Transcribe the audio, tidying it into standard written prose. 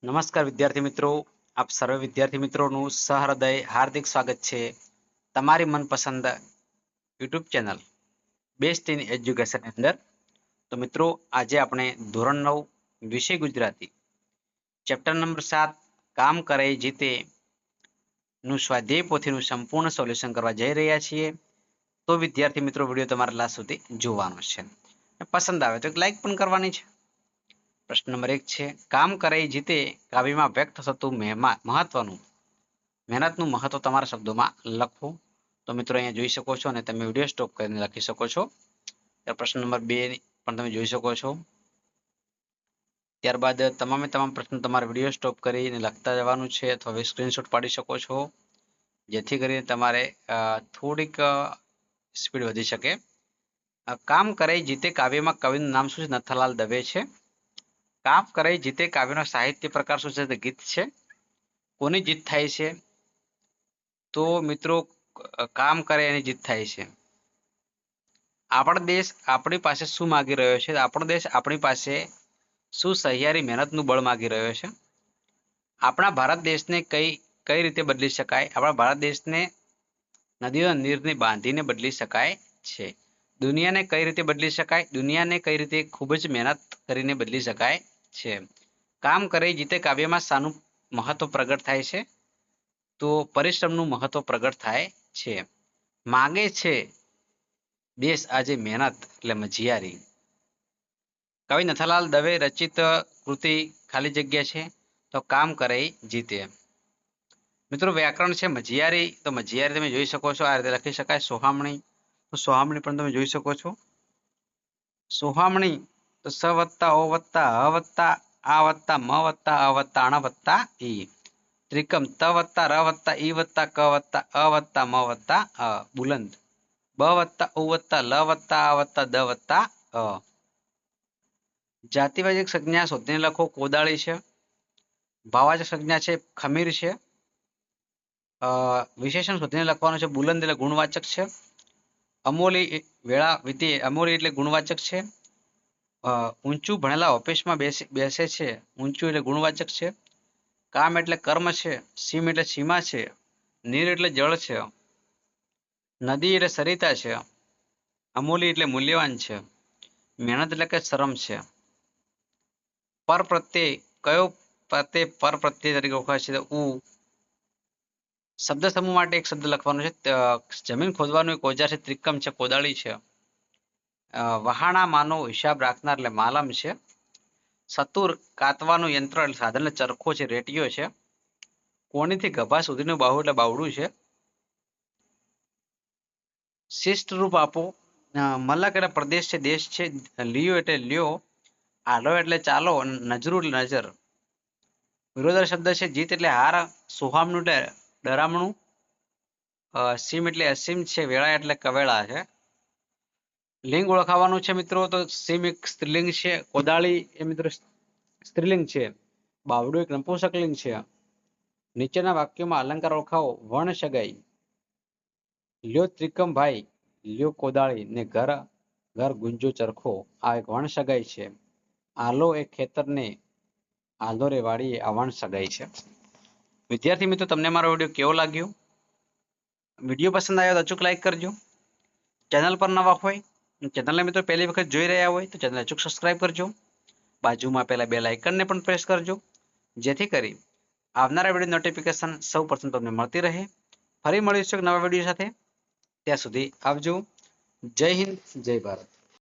નમસ્કાર વિદ્યાર્થી મિત્રો, આપ સર્વે વિદ્યાર્થી મિત્રોનું સહૃદય હાર્દિક સ્વાગત છે તમારી મનપસંદ યુટ્યુબ ચેનલ બેસ્ટ ઇન એજ્યુકેશનની અંદર. તો મિત્રો, આજે આપણે ધોરણ 9 વિષય ગુજરાતી ચેપ્ટર નંબર 7 કામ કરે જીતે નું સ્વાધ્યાય પોથીનું સંપૂર્ણ સોલ્યુશન કરવા જઈ રહ્યા છીએ. તો વિદ્યાર્થી મિત્રો, વિડીયો તમારે લાસ્ટ સુધી જોવાનો છે. પસંદ આવે તો એક લાઈક પણ કરવાની છે. પ્રશ્ન નંબર 1 છે, કામ કરે જીતે કાવ્યમાં વ્યક્ત થતું મહત્વનું મહેનતનું મહત્વ તમારા શબ્દોમાં લખવું. તો મિત્રો, અહીંયા જોઈ શકો છો અને તમે વિડીયો સ્ટોપ કરીને લખી શકો છો. પ્રશ્ન નંબર 2 પણ તમે જોઈ શકો છો. ત્યારબાદ તમામે તમામ પ્રશ્નો તમારે વિડીયો સ્ટોપ કરીને લખતા જવાનું છે અથવા સ્ક્રીનશોટ પાડી શકો છો, જેથી કરીને તમારે થોડીક સ્પીડ વધી શકે. કામ કરે જીતે કાવ્યમાં કવિનું નામ શું છે? નથાલાલ દવે છે. કામ કરે જીતે કાવ્યનો સાહિત્ય પ્રકાર શું છે? ગીત છે. કોની જીત થાય છે? તો મિત્રો, કામ કરે એની જીત થાય છે. આપણો દેશ આપણી પાસે શું માગી રહ્યો છે? આપણો દેશ આપણી પાસે શું સહિયારી મહેનતનું બળ માગી રહ્યો છે? આપણા ભારત દેશને કઈ રીતે બદલી શકાય? આપણા ભારત દેશને નદીઓના નીરને બાંધીને બદલી શકાય છે. દુનિયાને કઈ રીતે બદલી શકાય? દુનિયાને કઈ રીતે ખૂબ જ મહેનત કરીને બદલી શકાય છે. કામ કરે જીતે કાવ્યમાં શાનું મહત્વ પ્રગટ થાય છે? તો પરિશ્રમનું મહત્વ પ્રગટ થાય છે. માગે છે દેશ આજે મહેનત એટલે મજિયારી. કવિ નથાલાલ દવે રચિત કૃતિ ખાલી જગ્યા છે તો કામ કરે જીતે. મિત્રો, વ્યાકરણ છે મજિયારી. તો મજિયારી તમે જોઈ શકો છો, આ રીતે લખી શકાય. સોહામણી, તો સોહામણી પણ તમે જોઈ શકો છો. સોહામણી તો સ વત્તા ઓ વત્તા હ વત્તા આ વત્તા મ વત્તા અ વત્તા અણ વત્તા ઈ. ત્રિકમ ત વત્તા ર વત્તા ઈ વત્તા ક વત્તા અ વત્તા મ વત્તા અ. બુલંદ બ વત્તા ઉ વત્તા લ વત્તા આ વત્તા દ વત્તા અ. જાતિવાચક સંજ્ઞા શોધીને લખો. કોદાળી છે. ભાવવાચક સંજ્ઞા છે ખમીર છે. વિશેષણ શોધીને લખવાનું છે. બુલંદ એટલે ગુણવાચક છે. અમોલી વેળા વિધિ અમોલી એટલે ગુણવાચક છે. ઊંચું ભણેલા ઓફિસમાં બેસે છે. ઊંચું એટલે ગુણવાચક છે. કામ એટલે કર્મ છે. સીમ એટલે સીમા છે. નીર એટલે જળ છે. નદી એટલે સરિતા છે. અમૂલ્ય એટલે મૂલ્યવાન છે. મહેનત એટલે કે શ્રમ છે. પર પ્રત્યય કયો પ્રત્યય પર પ્રત્યય તરીકે ઓળખાય છે? ઉ. શબ્દ સમૂહ માટે એક શબ્દ લખવાનો છે. જમીન ખોદવાનું એક ઓજાર છે. ત્રિકમ છે. કોદાળી છે. વહાણા માનો હિસાબ રાખનાર એટલે માલમ છે. સતુર કાતવાનું યંત્ર એટલે સાધન એટલે ચરખો છે, રેટિયો છે. કોણીથી ગભા સુધીનું બાહુ એટલે બાવડું છે. શિષ્ટ રૂપ આપો. મલક એટલે પ્રદેશ છે, દેશ છે. લિયો એટલે લ્યો. આલો એટલે ચાલો. નજરું એટલે નજર. વિરોધર શબ્દ છે. જીત એટલે હાર. સોહામણું એટલે ડરામણું. સીમ એટલે અસીમ છે. વેળા એટલે કવેળા છે. લિંગ ઓળખાવાનું છે મિત્રો. તો સીમ એક સ્ત્રીલિંગ છે. કોદાળી એ મિત્રો સ્ત્રીલિંગ છે. બાવડું એક નપુંસકલિંગ છે. નીચેના વાક્યોમાં અલંકાર ઓળખાવો. વર્ણ સગાઈ. લ્યો ત્રિકમ ભાઈ, લ્યો કોદાળી ને ઘર ઘર ગુંજો ચરખો. આ એક વર્ણ સગાઈ છે. આલો એ ખેતરને આલો રે વાળી આ વર્ણ સગાઈ છે. વિદ્યાર્થી મિત્રો, તમને મારો વિડીયો કેવો લાગ્યો? વિડીયો પસંદ આવ્યો તો અચૂક લાઈક કરજો. ચેનલ પર નવા હોય, ચેનલને મિત્રો પહેલી વખત જોઈ રહ્યા હોય તો ચેનલ અચૂક સબસ્ક્રાઇબ કરજો. બાજુમાં પેલા બેલ આઇકનને પણ પ્રેસ કરજો, જેથી કરી આવનારા વિડીયો નોટિફિકેશન સૌ પ્રથમ તમને મળતી રહે. ફરી મળીશું એક નવા વિડીયો સાથે. ત્યાં સુધી આવજો. જય હિન્દ, જય ભારત.